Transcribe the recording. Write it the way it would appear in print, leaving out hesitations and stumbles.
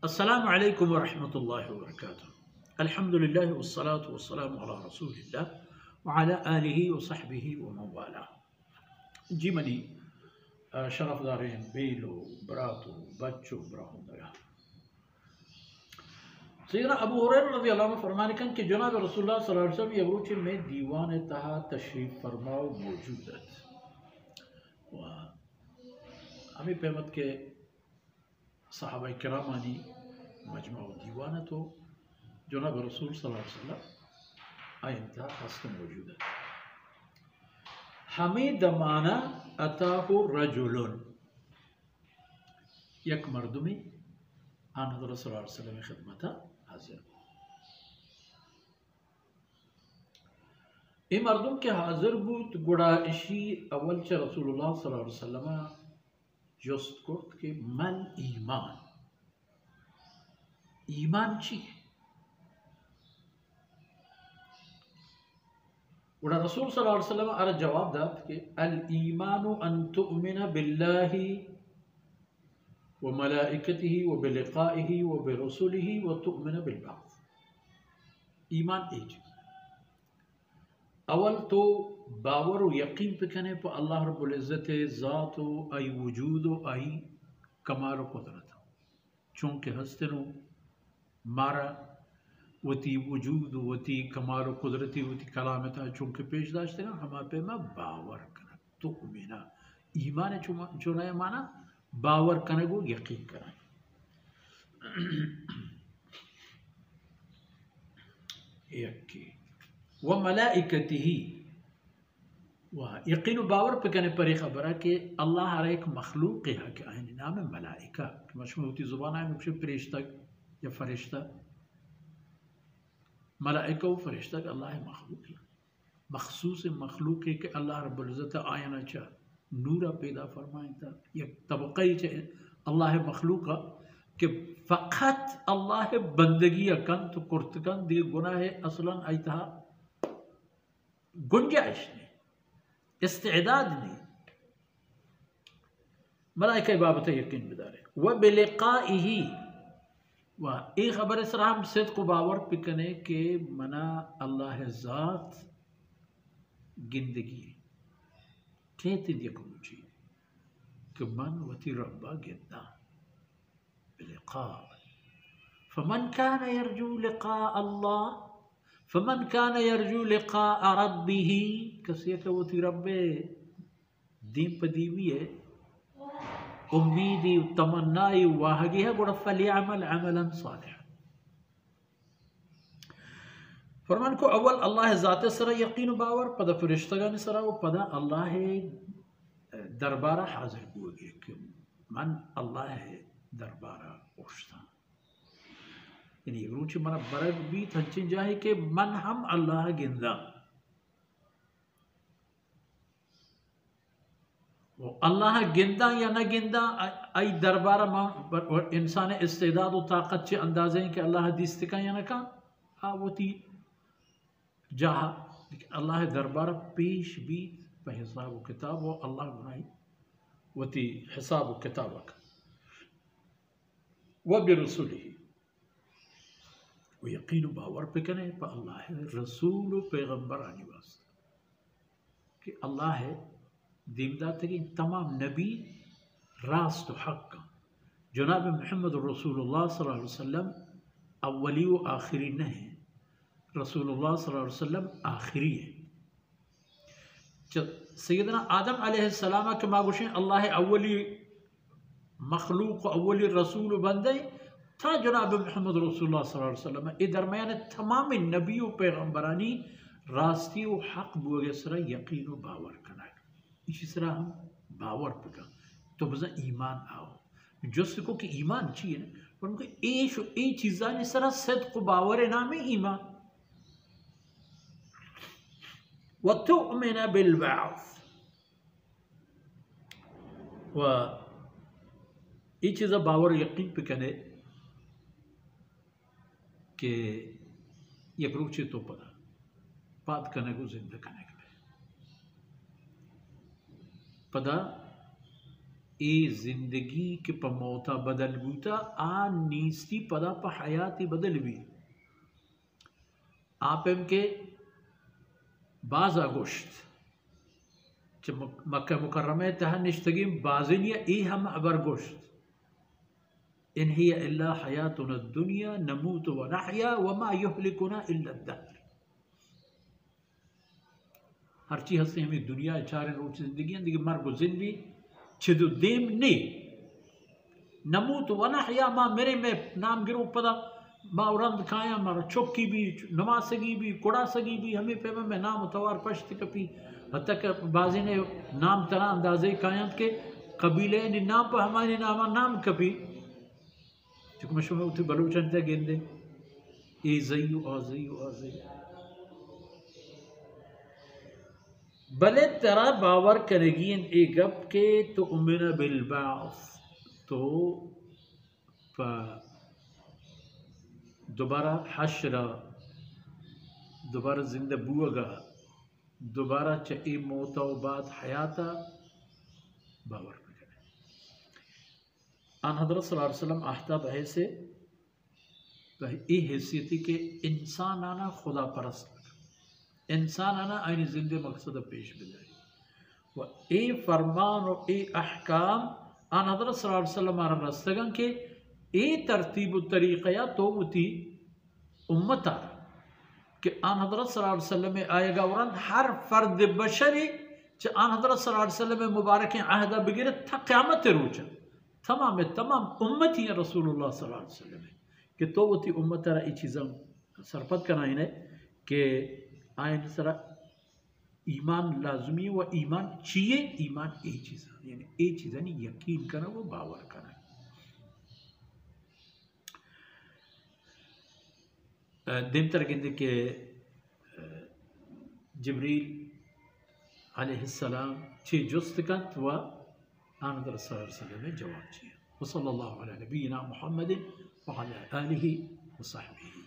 अस्सलामु अलैकुम व रहमतुल्लाहि व बरकातुहू। अल्हम्दुलिल्लाह वस्सलातु वस्सलामु अला रसूलिल्लाह व अला आलिहि व सहबिहि व मन वाला। जी मनी शरफदारें बेलो बरातो बच्चों ब्राहुंदगा सैयदना अबू हुरैरा रज़ियल्लाहु अन्हु फरमाने कन कि जनाब रसूलुल्लाह सल्लल्लाहु अलैहि वसल्लम यवरूच में दीवान तहा तशरीफ फरमाओ मौजूद है। हमें पेमत के सहाबा किरामानी मजमा दीवान तो जनाब रसूल सल्लल्लाहु अलैहि वसल्लम आयंता हस्त मौजूद है। हमें दमाना अताहु रजुलन यक मर्दुमी आन हज़रत सल्लल्लाहु अलैहि वसल्लम खिदमत हाजिर। ए मर्दुम के हाजिर बूत गुड़ा इशी अवल च रसूलुल्लाह सल्लल्लाहु अलैहि वसल्लम जस्ट कोट के मन ईमान ईमान ची गुड़ा रसूल सल्लल्लाहु अलैहि वसल्लम अर जवाब दात के अल ईमानु अन तुमिना बिल्लाहि व मलाइकतिही व बिलिकाइही व बिरसुलिही व तुमिना बिल बाअथ। ईमान एक अवल तो बावर व यकीन पे कने पर अल्लाह रब्बुल इज़्ज़त ज़ात आई वजूद आई कमाल व कुदरत चूँकि हस्तनो मारा वती वजूद वती कमाल व कुदरती वती कलामता चूँकि पेश दाश्ते ना हमा पे मा बावर कना तो उमिना ईमान चुनाया माना बावर कने को यकीन करा यकी व मलाइकतिही वह यकीन बावर पे कहने पर खबर है कि अल्लाह हर एक मखलूक है कि आइन नाम है मलाइका मशहूर होती ज़ुबान है मुझे फरिश्ता या फरिश्ता मलाइका व फरिश्ता का अल्लाह मखलूक है मखसूस मखलूक है कि अल्लाह रब्बुल इज़्ज़त आयना चा नूरा पैदा फरमाए था यह तबक़ा ही अल्लाह मखलूक कि फ़क़त अल्लाह बंदगी अकन तो कुर्तकन दिए गुनाह असलन आई था गुंजाइश नहीं इस्तेदाद नहीं मलाइका बाबत यकीन बिदारे व बिलिकाइही वह एक खबर सरा हम सिद्क़ बावर पिकने के मना अल्लाह ज़ात गिंदगी कहते देखो मुझे कि मन वती रब्बा गिंदा बिलिका फमन कान यरजू लिका अल्लाह फमन कान यरजू लिका रब्बिही कसिया का वती रब्बे दीन पदीवी है उम्मीदी तमन्नाई वाहगी है गुड़ा फलियामल अमलन सालिह। फरमान को अव्वल अल्लाह ज़ात सरा यकीन बावर पदा फरिश्तगान सरा व पदा अल्लाह दरबारा हाजिर हुए कि मन अल्लाह दरबारा उठता यानी रूच मना बरग भी थंचिन जाए कि मन हम अल्लाह गिंदा वो अल्लाह गिंदा या न गिंदा आई दरबारा इंसान इस्तेदाद व ताकत चे अंदाजे कि अल्लाह दिस्तिका या न का वो ती जहा अल्लाह दरबार पेश भी पे हिसाब किताब वो अल्लाह बनाई वती हिसाब किताब व बिरसुलिही वो यकीन बावर पे कने पर अल्लाह रसूल पैगंबर आने वास्ते कि अल्लाह है दीमदा तक तमाम नबी रास्त हक जनाब मोहम्मद रसूलुल्लाह सल्लल्लाहु अलैहि वसल्लम अव्वली व आखिरी नहीं रसूलुल्लाह सल्लल्लाहु अलैहि वसल्लम आखिरी है। सैयदना आदम अलैहिस्सलाम के मागुशें अल्लाह अव्वली मखलूक अव्वली रसूल बंदे था जनाब मोहम्मद रसूलुल्लाह सल्लल्लाहु अलैहि वसल्लम ए दरमियान तमाम नबी व पैगंबरानी रास्ती व हक बोगे सरा यकीन व बावर करना इसी तरह हम बावर पका तो बजा ईमान आओ जस को कि ईमान चाहिए ना पर उनको ए चीज़ा ने सरा सिद्क़ बावर नाम ईमान व तुमिना बिल बाअथ व ये चीज़ा बावर यकीन पे कने के एक रूचे तो पता बात करने को जिंदा करने के पदा ए जिंदगी के प मौता बदल बूता आ नीस्ती पदा प हयाती बदल भी आप एम के बाजा गोश्त मक्का मुकर्रमा तह निश्तगी बाजिनिया ई हम अबर गोश्त इन हिया इल्ला हयातुना दुनिया नमूत व नहया व मा युहलिकुना इल्ला दहर। हर चीज हंसते हमें दुनिया चार रोज जिंदगी अंदगी मर जिंदगी छिदु देम ने नमूत व नहया मा मेरे में नाम गिरो पदा माउरंद खाया मारा चौकी भी नमासगी भी कुड़ासगी भी हमें पे में नाम तवार पश्त कपी हत्या के बाजी ने नाम तना अंदाजे कायत के कबीले ने नाम पर हमारे नाम कपी जो मशहूर उठे बलूचन ते गेंदे ए ज़यू भले तेरा बावर करेगी इन एक गप के तो उम्मीना बिलबास तो दोबारा हश्र दोबारा जिंदा बुआगा दोबारा चे मौता बाद हयाता बावर न करे। आन हज़रत सल्लल्लाहु अलैहि वसल्लम आहताब ऐसे ए हैसियती के इंसान आना खुदा परस्त इंसान आना आइन जिंदे मकसद पेश बिदाई व ए फरमान और ए अहकाम आन हज़रत सल्लल्लाहु अलैहि वसल्लम आरा रस्तगन के ए तरतीब तरीक़या तो उती उम्मता कि आन हज़रत सल्लल्लाहु अलैहि वसल्लम में आएगा वरन हर फर्द बशरी च आन हज़रत सल्लल्लाहु अलैहि वसल्लम में मुबारक आहदा बगिर था क़यामत रोज तमाम उम्मती रसूलुल्लाह सल्लल्लाहु अलैहि वसल्लम कि तो वो उम्मत रा ई चीज़ सरपत करना इन्हें कि आयन सरा ईमान लाजमी व ईमान चाहिए ईमान ए चीज़ यानी ए चीज़ नहीं यकीन करना वो बावर करना। दिन तरह के जिब्रील अलैहिस्सलाम छे जुस्तकत व आन रसूल सल्लल्लाहु में जवाब चाहिए। वसल्लल्लाहु अला नबीना मुहम्मद व अला आलिहि व सहबिही।